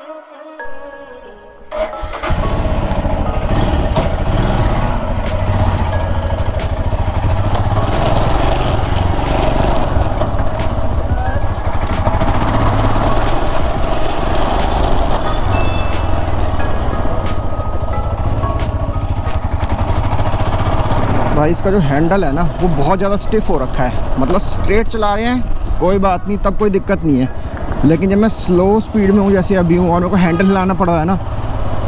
भाई इसका जो हैंडल है ना वो बहुत ज़्यादा स्टिफ हो रखा है। मतलब स्ट्रेट चला रहे हैं कोई बात नहीं, तब कोई दिक्कत नहीं है, लेकिन जब मैं स्लो स्पीड में हूँ जैसे अभी हूँ और मेरे को हैंडल हिलाना पड़ रहा है ना,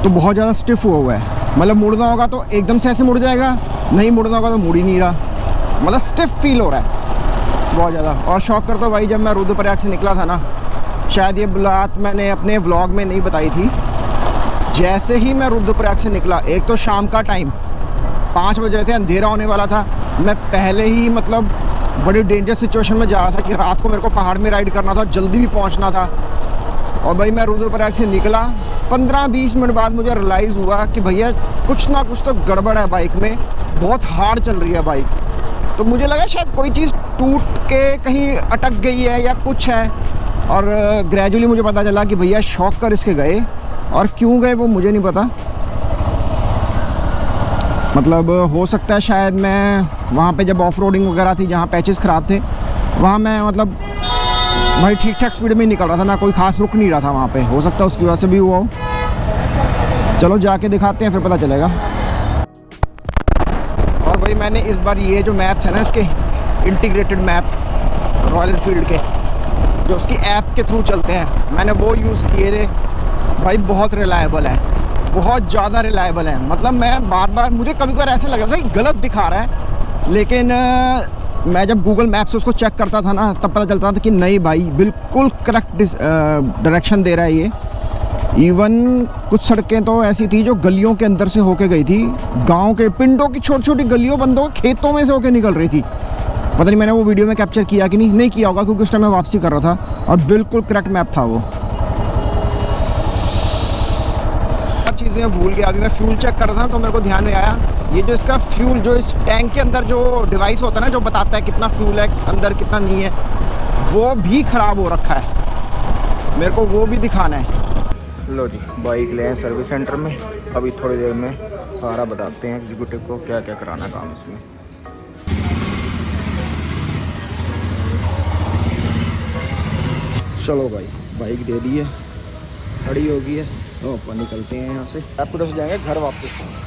तो बहुत ज़्यादा स्टिफ हुआ है। मतलब मुड़ना होगा तो एकदम से ऐसे मुड़ जाएगा, नहीं मुड़ना होगा तो मुड़ ही नहीं रहा। मतलब स्टिफ फील हो रहा है बहुत ज़्यादा। और शौक कर तो भाई जब मैं रुद्रप्रयाग से निकला था ना, शायद ये बात मैंने अपने व्लॉग में नहीं बताई थी, जैसे ही मैं रुद्रप्रयाग से निकला, एक तो शाम का टाइम 5 बज रहे थे, अंधेरा होने वाला था, मैं पहले ही मतलब बड़ी डेंजर सिचुएशन में जा रहा था कि रात को मेरे को पहाड़ में राइड करना था, जल्दी भी पहुंचना था। और भाई मैं रुद्रप्रयाग से निकला, 15-20 मिनट बाद मुझे रियलाइज़ हुआ कि भैया कुछ ना कुछ तो गड़बड़ है बाइक में, बहुत हार्ड चल रही है बाइक। तो मुझे लगा शायद कोई चीज़ टूट के कहीं अटक गई है या कुछ है। और ग्रेजुअली मुझे पता चला कि भैया शौक कर इसके गए, और क्यों गए वो मुझे नहीं पता। मतलब हो सकता है शायद मैं वहाँ पे जब ऑफ रोडिंग वगैरह थी, जहाँ पैचेस ख़राब थे, वहाँ मैं मतलब भाई ठीक ठाक स्पीड में ही निकल रहा था, मैं कोई खास रुक नहीं रहा था वहाँ पे। हो सकता है उसकी वजह से भी हुआ हो। चलो जाके दिखाते हैं, फिर पता चलेगा। और भाई मैंने इस बार ये जो मैप्स है ना, इसके इंटीग्रेटेड मैप रॉयल एनफील्ड के, जो उसकी ऐप के थ्रू चलते हैं, मैंने वो यूज़ किए थे। भाई बहुत रिलायबल है, बहुत ज़्यादा रिलायबल है। मतलब मैं बार बार, मुझे कभी कभार ऐसा लग रहा था कि गलत दिखा रहा है, लेकिन मैं जब गूगल मैप से उसको चेक करता था ना, तब पता चलता था कि नहीं भाई बिल्कुल करेक्ट डायरेक्शन दे रहा है ये। इवन कुछ सड़कें तो ऐसी थी जो गलियों के अंदर से होके गई थी, गांव के पिंडों की छोटी छोटी गलियों, बंदों के खेतों में से होके निकल रही थी। पता नहीं मैंने वो वीडियो में कैप्चर किया कि नहीं किया होगा, क्योंकि उस टाइम मैं वापसी कर रहा था, और बिल्कुल करेक्ट मैप था वो। चीज़ें भूल गया, अभी मैं फ्यूल चेक कर रहा था तो मेरे को ध्यान में आया, ये जो इसका फ्यूल, जो इस टैंक के अंदर जो डिवाइस होता है ना, जो बताता है कितना फ्यूल है अंदर कितना नहीं है, वो भी ख़राब हो रखा है। मेरे को वो भी दिखाना है। लो जी, बाइक ले आए सर्विस सेंटर में, अभी थोड़ी देर में सारा बताते हैं एग्जीक्यूटिव को क्या क्या कराना काम इसमें। चलो भाई, बाइक दे दी है, खड़ी हो गई है, तो अपन निकलते हैं यहाँ से। आपको दस जाएंगे घर वापस।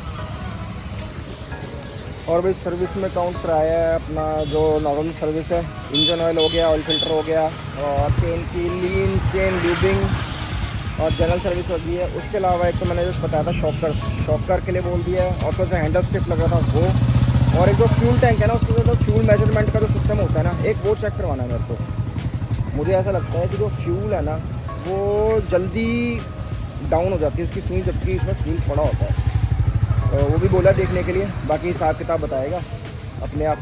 और भाई सर्विस में काउंट कराया है अपना जो नॉर्मल सर्विस है, इंजन ऑयल हो गया, ऑयल फिल्टर हो गया, और चेन की लीन, चेन लूबिंग, और जनरल सर्विस हो गई है। उसके अलावा एक तो मैंने जो बताया था शॉकर के लिए बोल दिया है, और तो जो हैंडल स्टिप लग रहा था वो, और एक जो फ्यूल टैंक है ना, उसमें जो फ्यूल मेजरमेंट का जो सिस्टम होता है ना, एक वो चेक करवाना है मेरे को। मुझे ऐसा लगता है कि जो फ्यूल है ना वो जल्दी डाउन हो जाती है उसकी सुई, जबकि इसमें फ्यूल पड़ा होता है। तो वो भी बोला देखने के लिए, बाकी हिसाब किताब बताएगा अपने आप।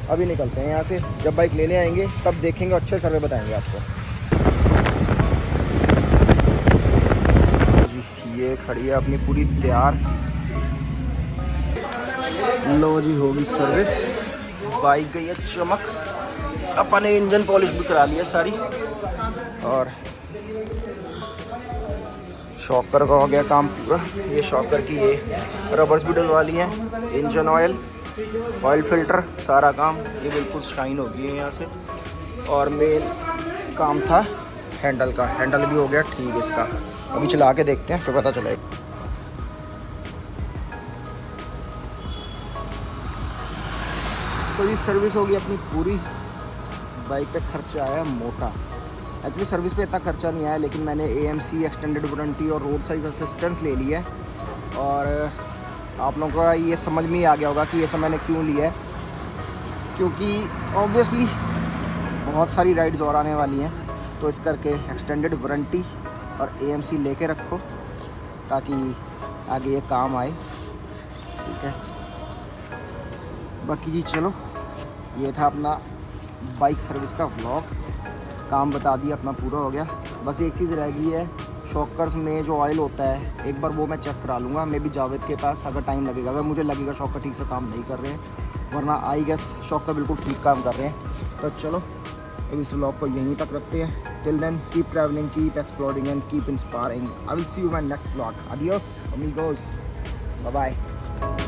अभी निकलते हैं यहाँ से, जब बाइक लेने आएंगे तब देखेंगे, अच्छे सर्वे बताएंगे आपको। जी ये खड़ी है अपनी पूरी तैयार। लो जी होगी सर्विस, बाइक गई है चमक। अपन ने इंजन पॉलिश भी करा लिया सारी, और शॉकर का हो गया काम पूरा। ये शॉकर की ये रबर्स भी डलवा लिए हैं, इंजन ऑयल, ऑयल फिल्टर, सारा काम ये बिल्कुल शाइन हो गई है यहाँ से। और मेन काम था हैंडल का, हैंडल भी हो गया ठीक इसका। अभी चला के देखते हैं फिर पता चलेगा। तो ये सर्विस होगी अपनी पूरी। बाइक पे खर्चा आया मोटा, एक्चुअली सर्विस पे इतना खर्चा नहीं आया, लेकिन मैंने AMC एक्सटेंडेड वारंटी और रोड साइड असिस्टेंस ले लिया है। और आप लोगों को ये समझ में ही आ गया होगा कि ये सब मैंने क्यों लिया है, क्योंकि ऑब्वियसली बहुत सारी राइड्स और आने वाली हैं, तो इस करके एक्सटेंडेड वारंटी और AMC लेके रखो ताकि आगे ये काम आए। ठीक है, बाकी जी चलो, ये था अपना बाइक सर्विस का व्लॉग। काम बता दिया अपना, पूरा हो गया। बस एक चीज़ रह गई है, शॉकर्स में जो ऑयल होता है, एक बार वो मैं चेक करा लूँगा। मैं भी जावेद के पास, अगर टाइम लगेगा, अगर मुझे लगेगा शॉकर ठीक से काम नहीं कर रहे हैं, वरना आई गेस शॉकर बिल्कुल ठीक काम कर रहे हैं। तो चलो अब इस व्लॉग को यहीं तक रखते हैं। Till then keep travelling, keep exploring and keep inspiring. I will see you my next vlog. Adios amigos, bye bye.